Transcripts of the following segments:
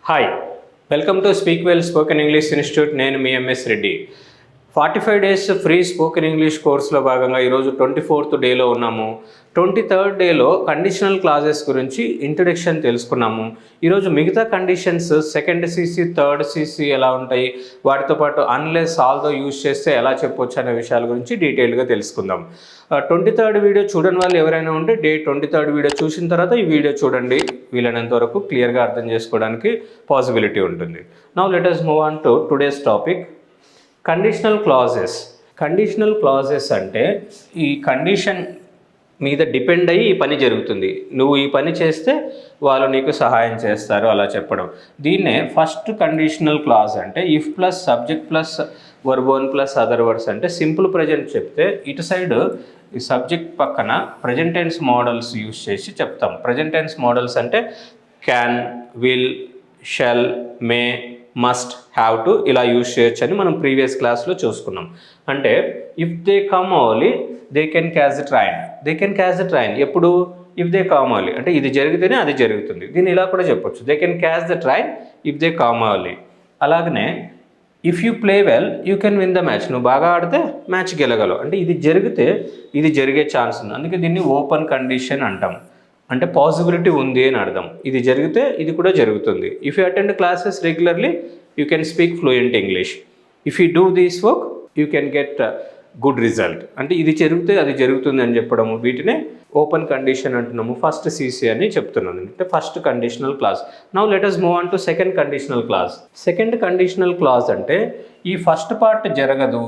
Hi, welcome to speak well spoken English institute. నేను మీ MS Reddy. 45 days free spoken English కోర్సులో భాగంగా ఈరోజు 24th డేలో ఉన్నాము. 23rd డేలో కండిషనల్ క్లాజెస్ గురించి ఇంట్రడక్షన్ తెలుసుకున్నాము. ఈరోజు మిగతా conditions second CC, third CC ఎలా ఉంటాయి, వాటితో పాటు అన్లెస్ ఆల్దో యూజ్ చేస్తే ఎలా చెప్పొచ్చు అనే విషయాల గురించి డీటెయిల్గా తెలుసుకుందాం. 23rd వీడియో చూడని వాళ్ళు ఎవరైనా ఉంటే డే 23rd వీడియో చూసిన తర్వాత ఈ వీడియో చూడండి. వీలైనంత వరకు క్లియర్గా అర్థం చేసుకోవడానికి పాసిబిలిటీ ఉంటుంది. Now let us move on to today's topic, conditional clauses. Conditional clauses అంటే ఈ కండిషన్ మీద డిపెండ్ అయ్యి ఈ పని జరుగుతుంది, నువ్వు ఈ పని చేస్తే వాళ్ళు నీకు సహాయం చేస్తారు అలా చెప్పడం. దీన్నే ఫస్ట్ కండిషనల్ క్లాజ్ అంటే if plus subject plus verb one plus other words. అంటే సింపుల్ ప్రజెంట్ చెప్తే ఇటు సైడ్ ఈ సబ్జెక్ట్ పక్కన ప్రజెంట్ టెన్స్ మోడల్స్ యూజ్ చేసి చెప్తాం. ప్రజెంట్ టెన్స్ మోడల్స్ అంటే can, will, shall, may, must, have to ఇలా యూజ్ చేయొచ్చు అని మనం ప్రీవియస్ క్లాస్లో చూసుకున్నాం. అంటే if they come only they can catch the train. They can catch the train ఎప్పుడు? ఇఫ్ దే కమ్ ఓన్లీ అంటే ఇది జరిగితేనే అది జరుగుతుంది. దీన్ని ఇలా కూడా చెప్పొచ్చు, they can catch the train if they come only. అలాగనే if you play well you can win the match. నువ్వు బాగా ఆడితే మ్యాచ్ గెలగలవు. అంటే ఇది జరిగితే ఇది జరిగే ఛాన్స్ ఉంది, అందుకే దీన్ని ఓపెన్ కండిషన్ అంటాం. అంటే పాసిబిలిటీ ఉంది అని అర్థం. ఇది జరిగితే ఇది కూడా జరుగుతుంది. If you attend classes regularly you can speak fluent English. If you do this work you can get good result. అంటే ఇది జరిగితే అది జరుగుతుంది అని చెప్పడము, వీటినే ఓపెన్ కండిషన్ అంటున్నాము. ఫస్ట్ సీసీ అని చెప్తున్నాను, అంటే first conditional clause. Now let us move on to second conditional clause. Second conditional clause అంటే ఈ ఫస్ట్ పార్ట్ జరగదు,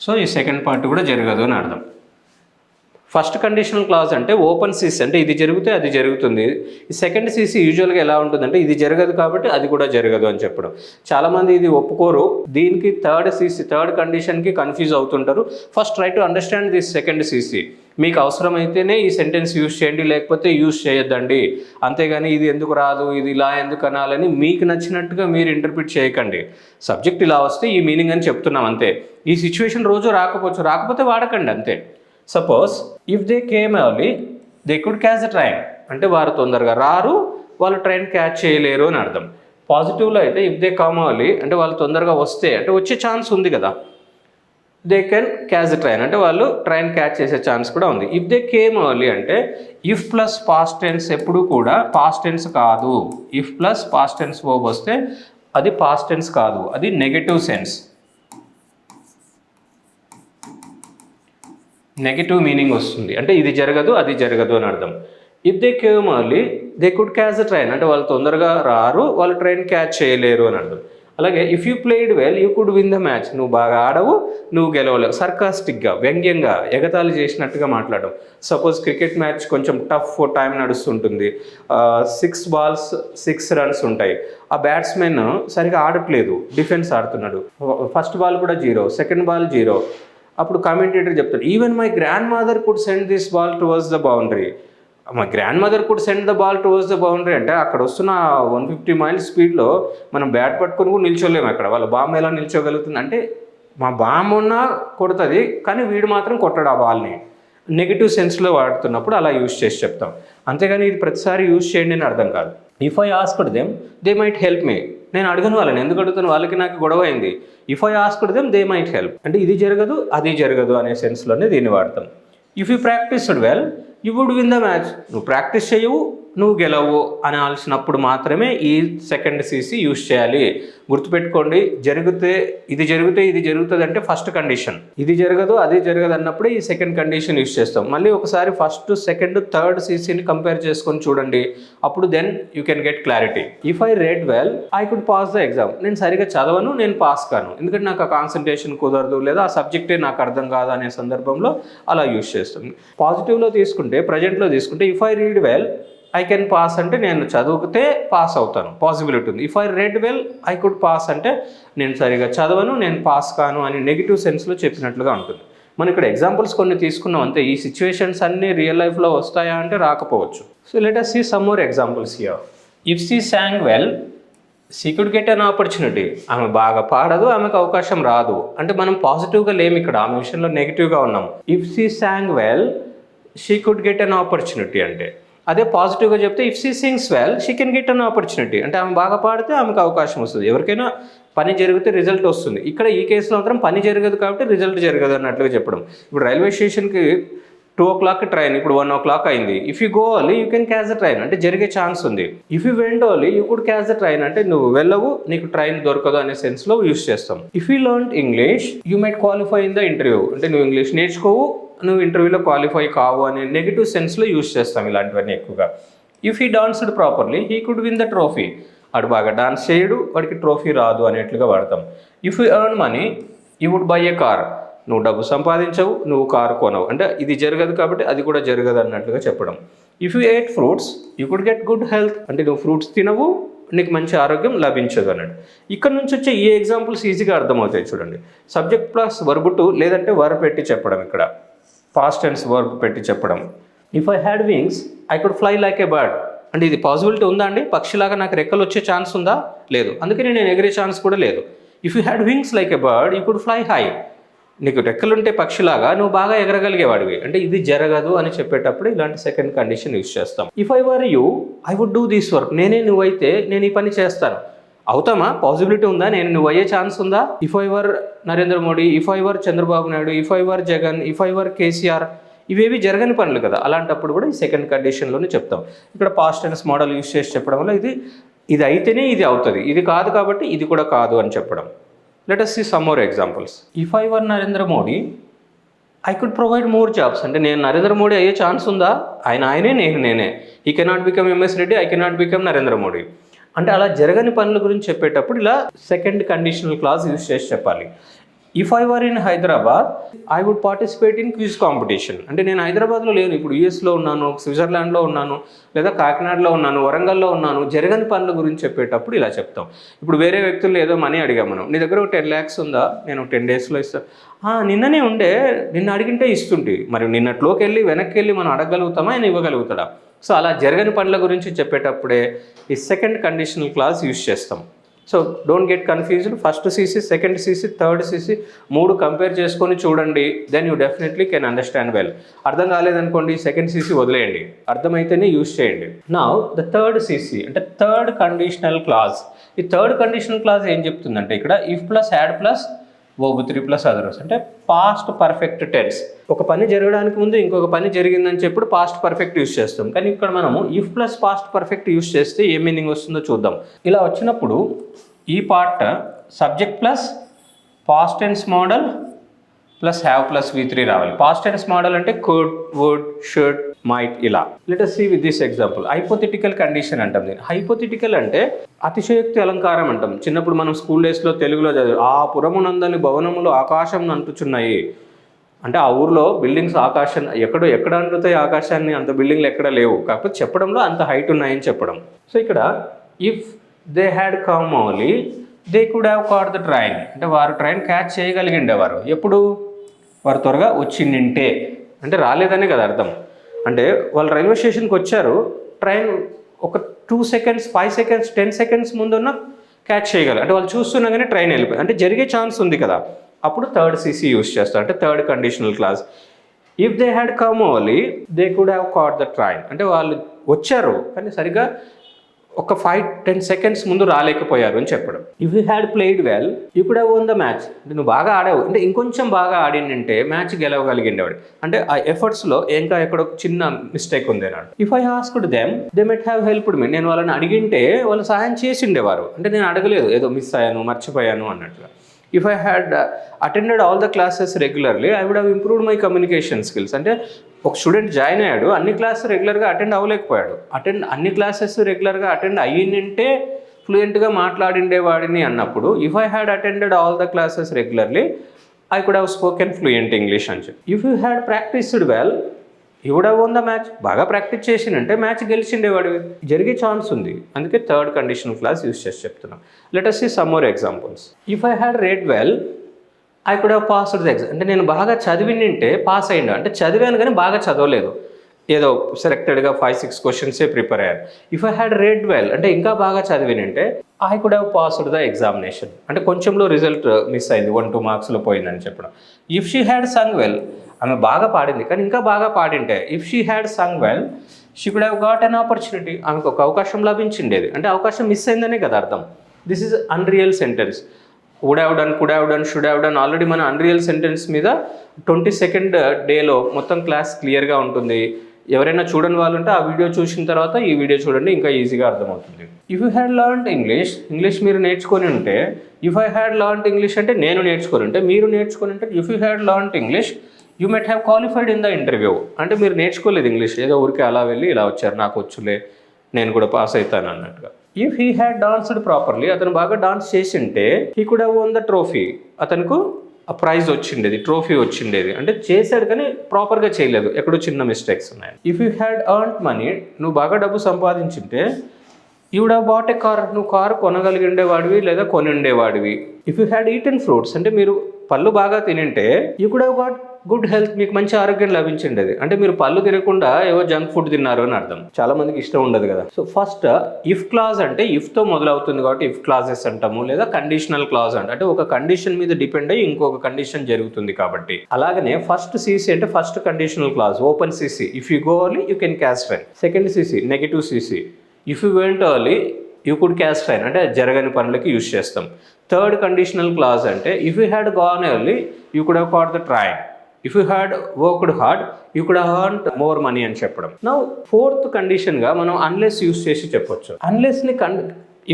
సో ఈ సెకండ్ పార్ట్ కూడా జరగదు అని అర్థం. ఫస్ట్ కండిషనల్ క్లాజ్ అంటే ఓపెన్ సీసీ, అంటే ఇది జరిగితే అది జరుగుతుంది. ఈ సెకండ్ సీసీ యూజువల్గా ఎలా ఉంటుందంటే ఇది జరగదు కాబట్టి అది కూడా జరగదు అని చెప్పడం. చాలామంది ఇది ఒప్పుకోరు, దీనికి థర్డ్ సీసీ, థర్డ్ కండిషన్కి కన్ఫ్యూజ్ అవుతుంటారు. First try to understand this second CC. మీకు అవసరమైతేనే ఈ సెంటెన్స్ యూజ్ చేయండి, లేకపోతే యూజ్ చేయొద్దండి. అంతేగాని ఇది ఎందుకు రాదు, ఇది ఇలా ఎందుకు అనాలని మీకు నచ్చినట్టుగా మీరు ఇంటర్ప్రిట్ చేయకండి. సబ్జెక్ట్ ఇలా వస్తే ఈ మీనింగ్ అని చెప్తున్నాం అంతే. ఈ సిచ్యువేషన్ రోజు రాకపోవచ్చు, రాకపోతే వాడకండి అంతే. Suppose if they came early they could catch the train. అంటే వారు తొందరగా రారు, వాళ్ళు ట్రైన్ క్యాచ్ చేయలేరు అని అర్థం. పాజిటివ్లో అయితే ఇఫ్ దే కమ్ ఎర్లీ అంటే వాళ్ళు తొందరగా వస్తే, అంటే వచ్చే ఛాన్స్ ఉంది కదా, they can catch the train అంటే వాళ్ళు ట్రైన్ క్యాచ్ చేసే ఛాన్స్ కూడా ఉంది. ఇఫ్ దే కేమ్ ఎర్లీ అంటే ఇఫ్ ప్లస్ పాస్ట్ టెన్స్ ఎప్పుడు కూడా పాస్ట్ టెన్స్ కాదు. If plus past tense verb వస్తే అది పాస్ట్ టెన్స్ కాదు, అది నెగటివ్ సెన్స్, నెగిటివ్ మీనింగ్ వస్తుంది. అంటే ఇది జరగదు అది జరగదు అని అర్థం. If they came early they could catch the train అంటే వాళ్ళు తొందరగా రారు, వాళ్ళు ట్రైన్ క్యాచ్ చేయలేరు అని అర్థం. అలాగే if you played well you could win the match. నువ్వు బాగా ఆడవు, నువ్వు గెలవలేవు. సర్కాస్టిక్గా, వ్యంగ్యంగా, ఎగతాళి చేసినట్టుగా మాట్లాడడం. సపోజ్ క్రికెట్ మ్యాచ్ కొంచెం టఫ్ టైం నడుస్తుంటుంది, 6 balls 6 runs ఉంటాయి. ఆ బ్యాట్స్మెన్ సరిగా ఆడట్లేదు, డిఫెన్స్ ఆడుతున్నాడు. ఫస్ట్ బాల్ కూడా 0, సెకండ్ బాల్ 0. అప్పుడు కామెంటేటర్ చెప్తాడు, even my grand mother could send this ball towards the boundary. My grand mother could send the ball towards the boundary అంటే అక్కడ వస్తున్న 150 miles స్పీడ్లో మనం బ్యాట్ పట్టుకొని కూడా నిల్చోలేము. అక్కడ వాళ్ళ బామ్మ ఎలా నిల్చోగలుగుతుంది అంటే మా బామ్మ ఉన్నా కొడుతుంది, కానీ వీడు మాత్రం కొట్టడు ఆ బాల్ని. నెగిటివ్ సెన్స్లో వాడుతున్నప్పుడు అలా యూజ్ చేసి చెప్తాం. అంతేగాని ఇది ప్రతిసారి యూజ్ చేయండి అని అర్థం కాదు. If I asked them they might help me. నేను అడగను వాళ్ళని, ఎందుకు అడుగుతాను, వాళ్ళకి నాకు గొడవ అయింది. If I asked them they might help అంటే ఇది జరగదు అది జరగదు అనే సెన్స్లోనే దీన్ని వాడతాం. If you practised well you would win the match. నువ్వు ప్రాక్టీస్ చేయవు, నువ్వు గెలవు అనాల్సినప్పుడు మాత్రమే ఈ సెకండ్ సీసీ యూజ్ చేయాలి. గుర్తుపెట్టుకోండి, జరిగితే ఇది జరుగుతుంది అంటే ఫస్ట్ కండిషన్, ఇది జరగదు అది జరగదు అన్నప్పుడు ఈ సెకండ్ కండిషన్ యూజ్ చేస్తాం. మళ్ళీ ఒకసారి ఫస్ట్ సెకండ్ థర్డ్ సీసీని కంపేర్ చేసుకొని చూడండి, అప్పుడు then you can get clarity. If I read well I could pass the exam. నేను సరిగా చదవను, నేను పాస్ కాను, ఎందుకంటే నాకు ఆ కాన్సన్ట్రేషన్ కుదరదు, లేదా ఆ సబ్జెక్టే నాకు అర్థం కాదు అనే సందర్భంలో అలా యూజ్ చేస్తాం. పాజిటివ్లో తీసుకుంటే, ప్రజెంట్లో తీసుకుంటే if I read well I can pass అంటే నేను చదివితే పాస్ అవుతాను, పాసిబిలిటీ ఉంది. If I read well I could pass అంటే నేను సరిగా చదవను, నేను పాస్ కాను అని నెగిటివ్ సెన్స్లో చెప్పినట్లుగా ఉంటుంది. మనం ఇక్కడ ఎగ్జాంపుల్స్ కొన్ని తీసుకున్నాం అంతే. ఈ సిచ్యువేషన్స్ అన్నీ రియల్ లైఫ్లో వస్తాయా అంటే రాకపోవచ్చు. So let us see some more examples here. If she sang well she could get an opportunity. ఆమె బాగా పాడదు, ఆమెకు అవకాశం రాదు అంటే మనం పాజిటివ్గా లేము ఇక్కడ, ఆమె విషయంలో నెగిటివ్గా ఉన్నాం. If she sang well she could get an opportunity అంటే అదే పాజిటివ్గా చెప్తే if she sings well she can get an opportunity, అంటే ఆమె బాగా పాడితే ఆమెకు అవకాశం వస్తుంది. ఎవరికైనా పని జరిగితే రిజల్ట్ వస్తుంది. ఇక్కడ ఈ కేసులో మాత్రం పని జరగదు కాబట్టి రిజల్ట్ జరగదు అన్నట్లుగా చెప్పడం. ఇప్పుడు రైల్వే స్టేషన్కి 2 o'clock ట్రైన్, ఇప్పుడు 1 o'clock అయింది. If you go only you can catch the train, అంటే జరిగే ఛాన్స్ ఉంది. If you went only you could catch the train, అంటే నువ్వు వెళ్ళవు నీకు ట్రైన్ దొరకదు అనే సెన్స్లో యూస్ చేస్తాం. If you learn English you might qualify in the interview, అంటే నువ్వు ఇంగ్లీష్ నేర్చుకోవు నువ్వు ఇంటర్వ్యూలో క్వాలిఫై కావు అనే నెగిటివ్ సెన్స్లో యూస్ చేస్తాం ఇలాంటివన్నీ ఎక్కువగా. If he danced properly he could win the trophy, వాడు బాగా డాన్స్ చేయడు వాడికి ట్రోఫీ రాదు అనేట్లుగా వాడతాం. If you earn money you would buy a car, నువ్వు డబ్బు సంపాదించవు నువ్వు కారు కొనవు, అంటే ఇది జరగదు కాబట్టి అది కూడా జరగదు అన్నట్లుగా చెప్పడం. If you eight fruits you could get good health, అంటే నువ్వు ఫ్రూట్స్ తినవు నీకు మంచి ఆరోగ్యం లభించదు అన్నట్టు. ఇక్కడ నుంచి వచ్చే ఈ ఎగ్జాంపుల్స్ ఈజీగా అర్థమవుతాయి చూడండి. సబ్జెక్ట్ ప్లస్ వర్బ్ టు లేదంటే వర్బ్ పెట్టి చెప్పడం, ఇక్కడ పాస్ట్ టెన్స్ వర్బ్ పెట్టి చెప్పడం. If I had wings I could fly like A bird, అంటే ఇది పాసిబిలిటీ ఉందా అండి, పక్షిలాగా నాకు రెక్కలు వచ్చే ఛాన్స్ ఉందా, లేదు, అందుకని నేను ఎగిరే ఛాన్స్ కూడా లేదు. If you had wings like A bird you could fly high, నీకు రెక్కలుంటే పక్షిలాగా నువ్వు బాగా ఎగరగలిగేవాడివి, అంటే ఇది జరగదు అని చెప్పేటప్పుడు ఇలాంటి సెకండ్ కండిషన్ యూస్ చేస్తాం. If I were you I would do this work, నువ్వైతే నేను ఈ పని చేస్తాను, అవుతామా, పాసిబిలిటీ ఉందా, నువ్వు అయ్యే ఛాన్స్ ఉందా. If I were Narendra Modi, if I were Chandrababu Naidu, if I were Jagan, if I వర్ కేసీఆర్, ఇవేవి జరగని పనులు కదా, అలాంటప్పుడు కూడా ఈ సెకండ్ కండిషన్లోనే చెప్తాం. ఇక్కడ పాస్ట్ టెన్స్ మోడల్ యూస్ చేసి చెప్పడం వల్ల ఇది అయితేనే ఇది అవుతుంది, ఇది కాదు కాబట్టి ఇది కూడా కాదు అని చెప్పడం. Let us see some more examples. If I were Narendra Modi, I could provide more jobs. అంటే నేను నరేంద్ర మోడీ అయ్యే ఛాన్స్ ఉందా, ఆయనే నేనే. He cannot become MS Reddy, I cannot become Narendra Modi. అంటే అలా జరగని పనుల గురించి చెప్పేటప్పుడు ఇలా సెకండ్ కండిషనల్ క్లాజ్ యూస్ చేసి చెప్పాలి. If I were in Hyderabad I would participate in quiz competition, అంటే నేను హైదరాబాద్లో లేను, ఇప్పుడు యూఎస్లో ఉన్నాను, స్విట్జర్లాండ్లో ఉన్నాను, లేదా కాకినాడలో ఉన్నాను, వరంగల్లో ఉన్నాను, జరగని పనుల గురించి చెప్పేటప్పుడు ఇలా చెప్తాం. ఇప్పుడు వేరే వ్యక్తులు ఏదో మనీ అడిగాం మనం, నీ దగ్గర 10 lakhs ఉందా, నేను 10 daysలో ఇస్తాను, నిన్ననే ఉండే నిన్న అడిగింటే ఇస్తుంటే, మరి నిన్నట్లోకి వెళ్ళి వెనక్కి వెళ్ళి మనం అడగగలుగుతామా ఆయన ఇవ్వగలుగుతాడా. సో అలా జరగని పనుల గురించి చెప్పేటప్పుడే ఈ సెకండ్ కండిషనల్ క్లాజ్ యూస్ చేస్తాం. So don't get confused, first CC second CC third CC 3 compare చేసుకొని చూడండి, then you definitely can understand well. అర్థం కాలేదనుకోండి సెకండ్ సీసీ వదిలేయండి, అర్థమైతేనే యూస్ చేయండి. నౌ ద థర్డ్ సీసీ అంటే థర్డ్ కండిషనల్ క్లాజ్. ఈ థర్డ్ కండిషనల్ క్లాజ్ ఏం చెప్తుందంటే ఇక్కడ if plus had plus verb 3 plus others, అంటే పాస్ట్ పర్ఫెక్ట్ టెన్స్. ఒక పని జరగడానికి ముందు ఇంకొక పని జరిగిందని చెప్పుడు పాస్ట్ పర్ఫెక్ట్ యూస్ చేస్తాం, కానీ ఇక్కడ మనము if plus past perfect use చేస్తే ఏ మీనింగ్ వస్తుందో చూద్దాం. ఇలా వచ్చినప్పుడు ఈ part subject plus past tense modal plus have plus V3 రావాలి. పాస్ట్ టెన్స్ మోడల్ అంటే కుడ్, వుడ్, షుడ్, మైట్ ఇలా. Let us see with this example. Hypothetical condition అంటాం దీన్ని. హైపోథెటికల్ అంటే అతిశయోక్తి అలంకారం అంటాం. చిన్నప్పుడు మనం స్కూల్ డేస్లో తెలుగులో చదివి ఆ పురమునందలి భవనములు ఆకాశం అంటుచున్నాయి, అంటే ఆ ఊర్లో బిల్డింగ్స్ ఆకాశం ఎక్కడ అంటుతాయి ఆకాశాన్ని, అంత బిల్డింగ్లు ఎక్కడ లేవు, కాకపోతే చెప్పడంలో అంత హైట్ ఉన్నాయని చెప్పడం. సో ఇక్కడ if they had come only they could have caught the train, అంటే వారు ట్రైన్ క్యాచ్ చేయగలిగిండేవారు, ఎప్పుడు వారు త్వరగా వచ్చిండింటే, అంటే రాలేదనే కదా అర్థం. అంటే వాళ్ళు రైల్వే స్టేషన్కి వచ్చారు, ట్రైన్ ఒక 2 seconds 5 seconds 10 seconds ముందున్న క్యాచ్ చేయగలరు, అంటే వాళ్ళు చూస్తున్నా కానీ ట్రైన్ వెళ్ళిపోయి, అంటే జరిగే ఛాన్స్ ఉంది కదా, అప్పుడు థర్డ్ సీసీ యూస్ చేస్తారు, అంటే third conditional clause. If they had come only they could have caught the train, అంటే వాళ్ళు వచ్చారు కానీ సరిగ్గా ఒక 5-10 seconds ముందు రాలేకపోయారు అని చెప్పడం. If you had played well you could have won the match, అంటే నువ్వు బాగా ఆడావు, అంటే ఇంకొంచెం బాగా ఆడిందంటే మ్యాచ్ గెలవగలిగిండేవాడు, అంటే ఆ ఎఫర్ట్స్లో ఇంకా ఎక్కడో చిన్న మిస్టేక్ ఉంది అన్నాడు. If I asked them they met have helped me, నేను వాళ్ళని అడిగింటే వాళ్ళు సహాయం చేసిండేవారు, అంటే నేను అడగలేదు ఏదో మిస్ అయ్యాను మర్చిపోయాను అన్నట్లుగా. If I had attended all the classes regularly I would have improved my communication skills, అంటే ఒక స్టూడెంట్ జాయిన్ అయ్యాడు అన్ని క్లాసెస్ రెగ్యులర్గా అటెండ్ అవ్వలేకపోయాడు, అన్ని క్లాసెస్ రెగ్యులర్గా అటెండ్ అయ్యిందంటే ఫ్లూయెంట్గా మాట్లాడిండేవాడిని అన్నప్పుడు if I had attended all the classes regularly I could have spoken fluent English అని చెప్పి. If you had practised well you would have won the match, బాగా ప్రాక్టీస్ చేసిందంటే మ్యాచ్ గెలిచిండేవాడు, జరిగే ఛాన్స్ ఉంది, అందుకే థర్డ్ కండిషనల్ క్లాస్ యూస్ చేసి చెప్తున్నాం. Let us see some more examples. If I had read well I could have passed the exam, అంటే నేను బాగా చదివింటే పాస్ అయ్యిండు, అంటే చదివాను కానీ బాగా చదవలేదు, ఏదో సెలెక్టెడ్గా 5-6 questions ప్రిపేర్ అయ్యాను. If I had read well అంటే ఇంకా బాగా చదివినంటే I could have passed the examination, అంటే కొంచెంలో రిజల్ట్ మిస్ అయింది 1-2 marksలో పోయిందని చెప్పడం. If she had sung well, ఆమె బాగా పాడింది కానీ ఇంకా బాగా పాడింటే if she had sung well she could have got an opportunity, ఆమెకు ఒక అవకాశం లభించిండేది. అంటే అవకాశం మిస్ అయిందనే కదా అర్థం. This is unreal sentence. Would have done, could have done, should have done already మన అన్రియల్ సెంటెన్స్ మీద 22nd డేలో మొత్తం క్లాస్ క్లియర్గా ఉంటుంది. ఎవరైనా చూడని వాళ్ళు ఉంటే ఆ వీడియో చూసిన తర్వాత ఈ వీడియో చూడండి, ఇంకా ఈజీగా అర్థమవుతుంది. If you had learned English మీరు నేర్చుకొని ఉంటే, if I had learned English అంటే నేను నేర్చుకొని ఉంటే, మీరు నేర్చుకొని ఉంటే, if you had learned English you met have qualified in the interview. అంటే మీరు నేర్చుకోలేదు ఇంగ్లీష్, ఏదో ఊరికే అలా వెళ్ళి ఇలా వచ్చారు, నాకు వచ్చులే నేను కూడా పాస్ అవుతాను అన్నట్టుగా. If he had danced properly, అతను బాగా డాన్స్ చేసి ఉంటే, he could have won the trophy, అతనికి ఆ ప్రైజ్ వచ్చిండేది, ట్రోఫీ వచ్చిండేది. అంటే చేశాడు కానీ ప్రాపర్గా చేయలేదు, ఎక్కడో చిన్న మిస్టేక్స్ ఉన్నాయి. If you had earned money, నువ్వు బాగా డబ్బు సంపాదించుంటే, you would have bought a car, నువ్వు కారు కొనగలిగి ఉండేవాడివి లేదా కొని ఉండేవాడివి. If you had eaten fruits, అంటే మీరు పళ్ళు బాగా తినింటే, you could have got good health, మీకు మంచి ఆరోగ్యం లభించిండేది. అంటే మీరు పళ్ళు తినకుండా ఏవో జంక్ ఫుడ్ తిన్నారు అని అర్థం. చాలా మందికి ఇష్టం ఉండదు కదా. సో ఫస్ట్ ఇఫ్ క్లాజ్ అంటే ఇఫ్తో మొదలవుతుంది కాబట్టి ఇఫ్ క్లాజెస్ అంటాము, లేదా కండిషనల్ క్లాజ్ అంటే ఒక కండిషన్ మీద డిపెండ్ అయ్యి ఇంకొక కండిషన్ జరుగుతుంది కాబట్టి. అలాగనే ఫస్ట్ సిసి అంటే first conditional clause, open CC, if you go early you can catch train. Second CC negative CC, if you went early you could catch train, అంటే జరగని పనులకి యూజ్ చేస్తాం. థర్డ్ కండిషనల్ క్లాజ్ అంటే if you had gone early you could have caught the train. If you had worked hard you could have earned more money అని చెప్పడం. నా fourth కండిషన్గా మనం unless use చేసి చెప్పొచ్చు. అన్లెస్ని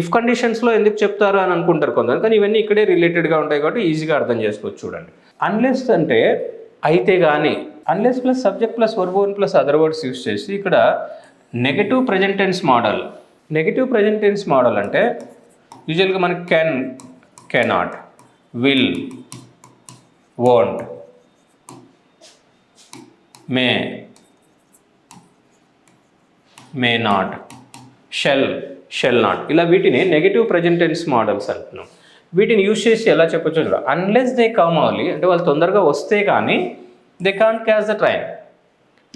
ఇఫ్ కండిషన్స్లో ఎందుకు చెప్తారు అని అనుకుంటారు కొందరు, కానీ ఇవన్నీ ఇక్కడే రిలేటెడ్గా ఉంటాయి కాబట్టి ఈజీగా అర్థం చేసుకోవచ్చు. చూడండి, అన్లెస్ అంటే అయితే కానీ, unless plus subject plus verb plus other words use చేసి ఇక్కడ negative present tense modal. Negative present tense modal అంటే యూజువల్గా మనకి can, cannot, will, won't, may, may not, shall not, ఇలా వీటిని నెగటివ్ ప్రెజెంట్ టెన్స్ మోడల్స్ అంటున్నాం. వీటిని యూజ్ చేసి ఎలా చెప్పొచ్చు, అన్లెస్ దే కమ్ ఎర్లీ అంటే వాళ్ళు తొందరగా వస్తే కానీ they can't catch the train.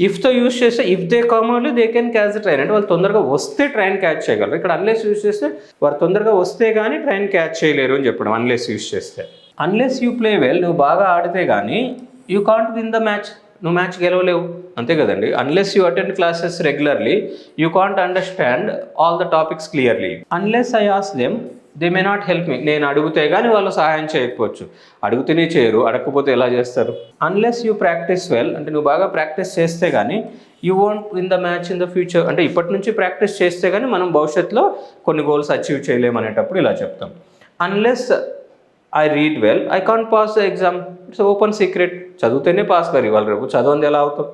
ఇఫ్తో యూజ్ చేస్తే if they come early they can catch the train, అంటే వాళ్ళు తొందరగా వస్తే ట్రైన్ క్యాచ్ చేయగలరు. ఇక్కడ అన్లెస్ యూజ్ చేస్తే వారు తొందరగా వస్తే కానీ ట్రైన్ క్యాచ్ చేయలేరు అని చెప్పడం అన్లెస్ యూజ్ చేస్తే. అన్లెస్ యూ ప్లే వెల్, నువ్వు బాగా ఆడితే కానీ you can't win the match, నువ్వు మ్యాచ్ గెలవలేవు, అంతే కదండి. Unless you attend classes regularly you can't understand all the topics clearly. Unless I ask them they may not help me, నేను అడిగితే కానీ వాళ్ళు సహాయం చేయకపోవచ్చు. అడిగితేనే చేయరు, అడగకపోతే ఎలా చేస్తారు. అన్లెస్ యూ ప్రాక్టీస్ వెల్, అంటే నువ్వు బాగా ప్రాక్టీస్ చేస్తే కానీ you won't win the match in the future, అంటే ఇప్పటి నుంచి ప్రాక్టీస్ చేస్తే కానీ మనం భవిష్యత్తులో కొన్ని గోల్స్ అచీవ్ చేయలేమనేటప్పుడు ఇలా చెప్తాం. Unless I read well I can't pass the exam, it's open secret, చదివితేనే పాస్ గారు, ఇవాళ రేపు చదవంది ఎలా అవుతాం.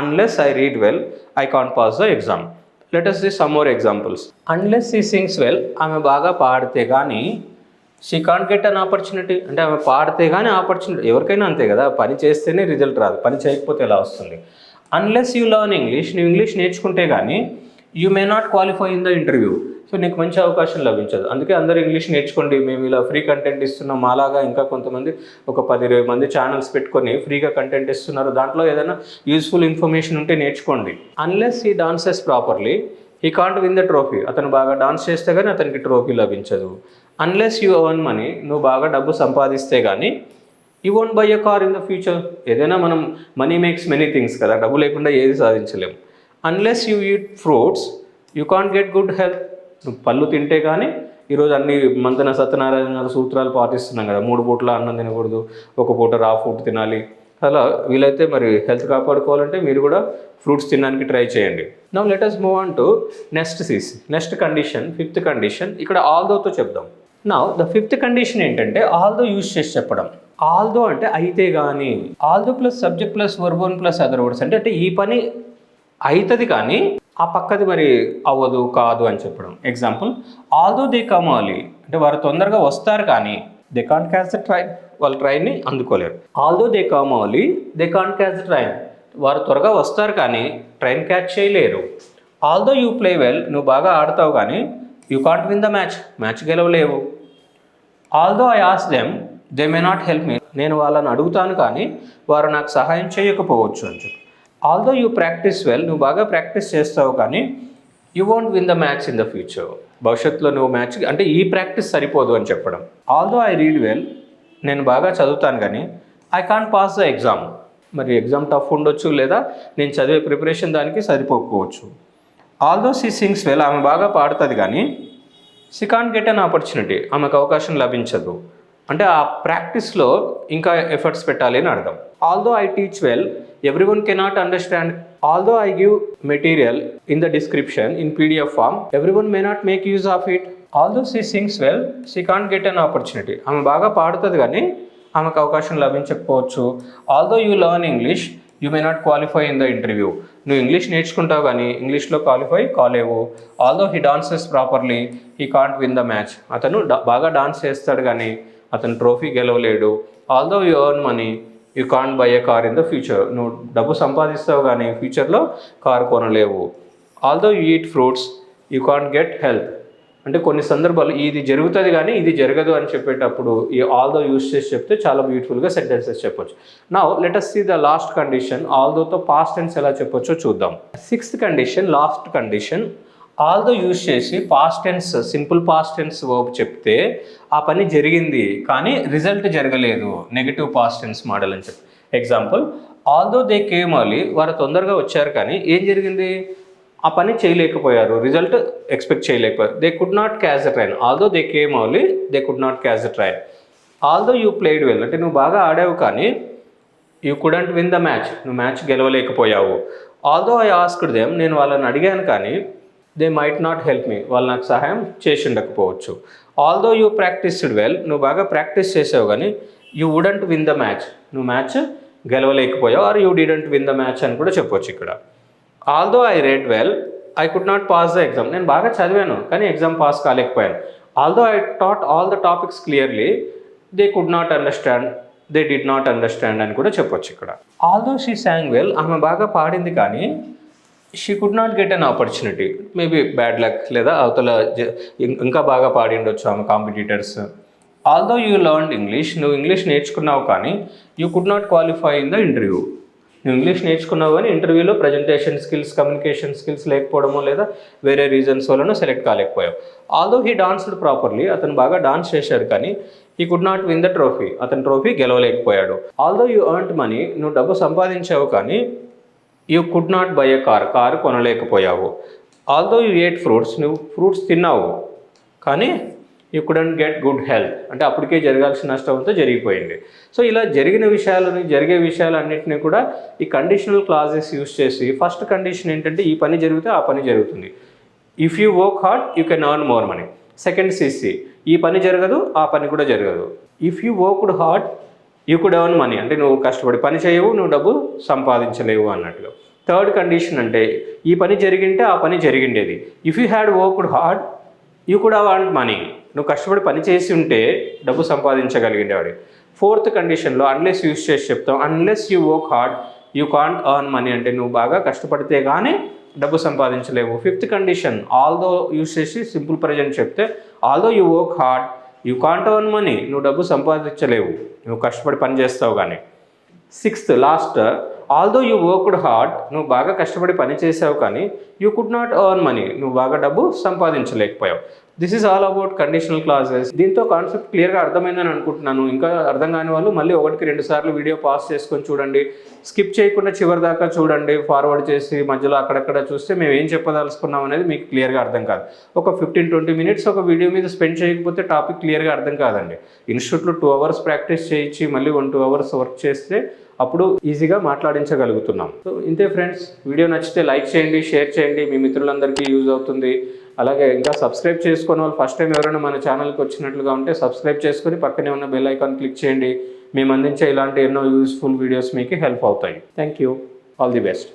Unless I read well I can't pass the exam. Let us see some more examples. Unless she sings well, ఆమె బాగా పాడితే కానీ she can't get an opportunity, అంటే ఆమె పాడితే కానీ ఆపర్చునిటీ, ఎవరికైనా అంతే కదా, పని చేస్తేనే రిజల్ట్ రాదు, పని చేయకపోతే ఎలా వస్తుంది. అన్లెస్ యూ లర్న్ ఇంగ్లీష్, నువ్వు ఇంగ్లీష్ నేర్చుకుంటే కానీ you may not qualify in the interview, so నీకు మంచి అవకాశం లభించదు. అందుకే అందరూ ఇంగ్లీష్ నేర్చుకోండి, మేము ఇలా ఫ్రీ కంటెంట్ ఇస్తున్నాం. అలాగా ఇంకా కొంతమంది ఒక 10-20 మంది ఛానల్స్ పెట్టుకొని ఫ్రీగా కంటెంట్ ఇస్తున్నారు, దాంట్లో ఏదైనా యూస్ఫుల్ ఇన్ఫర్మేషన్ ఉంటే నేర్చుకోండి. Unless he dances properly he can't win the trophy, అతను బాగా డాన్స్ చేస్తే కానీ అతనికి ట్రోఫీ లభించదు. అన్లెస్ యూ ఎర్న్ మనీ, నువ్వు బాగా డబ్బు సంపాదిస్తే కానీ you won't by a car in the future, ఏదైనా మనం మనీ మేక్స్ మెనీ థింగ్స్ కదా, డబ్బు లేకుండా ఏది సాధించలేము. Unless you eat fruits you can't get good health, పళ్ళు తింటే కానీ ఈరోజు అన్ని మంతన సత్యనారాయణ సూత్రాలు పాటిస్తున్నాం కదా, 3 పూటల అన్నం తినకూడదు, 1 పూట రా ఫుడ్ తినాలి. అలా వీలైతే మరి హెల్త్ కాపాడుకోవాలంటే మీరు కూడా ఫ్రూట్స్ తినడానికి ట్రై చేయండి. Now let us move on to next CC, next condition, 5th condition. ఇక్కడ ఆల్దోతో చెప్దాం. నౌ ద 5th కండిషన్ ఏంటంటే ఆల్దో యూజ్ చేసి చెప్పడం. ఆల్దో అంటే అయితే కానీ, although plus subject plus verb plus other words, అంటే ఈ పని అవుతుంది కానీ ఆ పక్కది మరి అవ్వదు కాదు అని చెప్పడం. Example, although they come early, అంటే వారు తొందరగా వస్తారు కానీ they can't catch the train, వాళ్ళ ట్రైన్ని అందుకోలేరు. Although they come early they can't catch the train, వారు త్వరగా వస్తారు కానీ ట్రైన్ క్యాచ్ చేయలేరు. ఆల్దో యూ ప్లే వెల్, నువ్వు బాగా ఆడతావు కానీ you can't win the match గెలవలేవు. Although I ask them they may not help me, నేను వాళ్ళని అడుగుతాను కానీ వారు నాకు సహాయం చేయకపోవచ్చు అని చెప్పి. ఆల్దో యూ ప్రాక్టీస్ వెల్, నువ్వు బాగా ప్రాక్టీస్ చేస్తావు కానీ you won't win the match in the future, భవిష్యత్తులో నువ్వు మ్యాచ్ అంటే ఈ ప్రాక్టీస్ సరిపోదు అని చెప్పడం. ఆల్దో ఐ రీడ్ వెల్, నేను బాగా చదువుతాను కానీ I can't pass the exam, మరి ఎగ్జామ్ టఫ్ ఉండొచ్చు లేదా నేను చదివే ప్రిపరేషన్ దానికి సరిపోకపోవచ్చు. ఆల్దో షీ సింగ్స్ వెల్, ఆమె బాగా పాడుతుంది కానీ she can't get an opportunity, ఆమెకు అవకాశం లభించదు. అంటే ఆ ప్రాక్టీస్లో ఇంకా ఎఫర్ట్స్ పెట్టాలి అని అర్థం. Although I teach well, every one cannot understand. Although I give material in the description in PDF form, every one may not make use of it. Although she sings well, she can't get an opportunity, ఆమె బాగా పాడుతుంది కానీ ఆమెకు అవకాశం లభించకపోవచ్చు. Although you learn English, you may not qualify in the interview, నువ్వు English నేర్చుకుంటావు కానీ ఇంగ్లీష్లో క్వాలిఫై కాలేవు. Although he dances properly, he can't win the match, అతను బాగా డాన్స్ చేస్తాడు కానీ అతను ట్రోఫీ గెలవలేడు. Although you earn money, you can't buy a car in the future, నువ్వు డబ్బు సంపాదిస్తావు కానీ ఫ్యూచర్లో కారు కొనలేవు. Although you eat fruits, you can't get health, అంటే కొన్ని సందర్భాలు ఇది జరుగుతుంది కానీ ఇది జరగదు అని చెప్పేటప్పుడు ఈ ఆల్దో యూస్ చేసి చెప్తే చాలా బ్యూటిఫుల్గా సెంటెన్సెస్ చెప్పొచ్చు. Now let us see the last condition, ఆల్దోతో పాస్ట్ టెన్స్ ఎలా చెప్పొచ్చో చూద్దాం. 6th condition, last condition, although use చేసి past tense, simple past tense verb చెప్తే ఆ పని జరిగింది కానీ రిజల్ట్ జరగలేదు, నెగిటివ్ పాస్ట్ టెన్స్ మోడల్ అని చెప్పి. Example, although they came early, వారు తొందరగా వచ్చారు కానీ ఏం జరిగింది, ఆ పని చేయలేకపోయారు, రిజల్ట్ ఎక్స్పెక్ట్ చేయలేకపోయారు. They could not catch the train, although they came early they could not catch the train. Although you played well, అంటే నువ్వు బాగా ఆడావు కానీ you couldn't win the match, నువ్వు మ్యాచ్ గెలవలేకపోయావు. ఆల్దో ఐ ఆస్క్డ్ దెమ్, నేను వాళ్ళని అడిగాను కానీ they might not help me, వాళ్ళు నాకు సహాయం చేసి ఉండకపోవచ్చు. ఆల్దో యూ ప్రాక్టీస్డ్ వెల్, నువ్వు బాగా ప్రాక్టీస్ చేసావు కానీ you wouldn't win the match, నువ్వు మ్యాచ్ గెలవలేకపోయావు, or you didn't win the match అని కూడా చెప్పొచ్చు ఇక్కడ. Although I read well, I could not pass the exam, నేను బాగా చదివాను కానీ ఎగ్జామ్ పాస్ కాలేకపోయాను. Although I taught all the topics clearly, they could not understand, they did not understand అని కూడా చెప్పొచ్చు ఇక్కడ. ఆల్దో షీ సాంగ్ వెల్, ఆమె బాగా పాడింది కానీ she could not get an opportunity, maybe bad luck, లేదా అవతల ఇంకా బాగా పాడి ఉండొచ్చు ఆమె competitors. Although you learned English, నువ్వు ఇంగ్లీష్ నేర్చుకున్నావు కానీ you could not qualify in the interview, నువ్వు ఇంగ్లీష్ నేర్చుకున్నావు కానీ ఇంటర్వ్యూలో ప్రజెంటేషన్ స్కిల్స్, కమ్యూనికేషన్ స్కిల్స్ లేకపోవడమో లేదా వేరే రీజన్స్ వలన సెలెక్ట్ కాలేకపోయావు. ఆల్దో హీ డాన్స్డ్ ప్రాపర్లీ, అతను బాగా డాన్స్ చేశాడు కానీ he could not win the trophy, అతను trophy గెలవలేకపోయాడు. Although you earned money, నువ్వు డబ్బు సంపాదించావు కానీ you could not buy a car, car కొనలేకపోయావు. ఆల్దో యూ ఏట్ ఫ్రూట్స్, నువ్వు ఫ్రూట్స్ తిన్నావు కానీ you couldn't get good health, అంటే అప్పటికే జరగాల్సిన నష్టం అంతా జరిగిపోయింది. సో ఇలా జరిగే విషయాలన్నింటినీ కూడా ఈ కండిషనల్ క్లాజెస్ యూస్ చేసి, ఫస్ట్ కండిషన్ ఏంటంటే ఈ పని జరిగితే ఆ పని జరుగుతుంది, if you work hard you can earn more money. Second CC, ఈ పని జరగదు ఆ పని కూడా జరగదు, if you worked hard you could earn money, అంటే నువ్వు కష్టపడి పని చేయవు, నువ్వు డబ్బు సంపాదించలేవు అన్నట్టుగా. థర్డ్ కండిషన్ అంటే ఈ పని జరిగింటే ఆ పని జరిగిండేది, if you had worked hard you could have earned money, నువ్వు కష్టపడి పని చేసి ఉంటే డబ్బు సంపాదించగలిగేవాడు. ఫోర్త్ కండిషన్లో అన్లెస్ యూస్ చేసి చెప్తాం, unless you work hard you can't earn money, అంటే నువ్వు బాగా కష్టపడితే కానీ డబ్బు సంపాదించలేవు. ఫిఫ్త్ కండిషన్ ఆల్దో యూస్ చేసి సింపుల్ ప్రజెంట్ చెప్తే, although you work hard you can't earn money, నువ్వు డబ్బు సంపాదించలేవు, నువ్వు కష్టపడి పని చేస్తావు కానీ. Sixth last, although you worked hard, నువ్వు బాగా కష్టపడి పని చేసావు కానీ you could not earn money, నువ్వు బాగా డబ్బు సంపాదించలేకపోయావు. This is all about conditional clauses. దీంతో కాన్సెప్ట్ క్లియర్గా అర్థమైందని అనుకుంటున్నాను. ఇంకా అర్థం కాని వాళ్ళు మళ్ళీ 1-2 సార్లు వీడియో పాస్ చేసుకొని చూడండి, స్కిప్ చేయకుండా చివరి దాకా చూడండి, ఫార్వర్డ్ చేసి మధ్యలో అక్కడక్కడ చూస్తే మేము ఏం చెప్పదలుచుకున్నాం అనేది మీకు క్లియర్గా అర్థం కాదు. ఒక 15-20 మినిట్స్ ఒక వీడియో మీద స్పెండ్ చేయకపోతే టాపిక్ క్లియర్గా అర్థం కాదండి. ఇన్స్టిట్యూట్లో 2 అవర్స్ ప్రాక్టీస్ చేయించి మళ్ళీ 1-2 అవర్స్ వర్క్ చేస్తే అప్పుడు ఈజీగా మాట్లాడించగలుగుతున్నాం. సో ఇంతే ఫ్రెండ్స్, వీడియో నచ్చితే లైక్ చేయండి, షేర్ చేయండి, మీ మిత్రులందరికీ యూజ్ అవుతుంది. అలాగే ఇంకా సబ్స్క్రైబ్ చేసుకుని వాళ్ళు ఫస్ట్ టైం ఎవరైనా మన ఛానల్కి వచ్చినట్లుగా ఉంటే సబ్స్క్రైబ్ చేసుకొని పక్కనే ఉన్న బెల్ ఐకాన్ క్లిక్ చేయండి. మేము అందించే ఇలాంటి ఎన్నో యూస్ఫుల్ వీడియోస్ మీకు హెల్ప్ అవుతాయి. Thank you, all the best.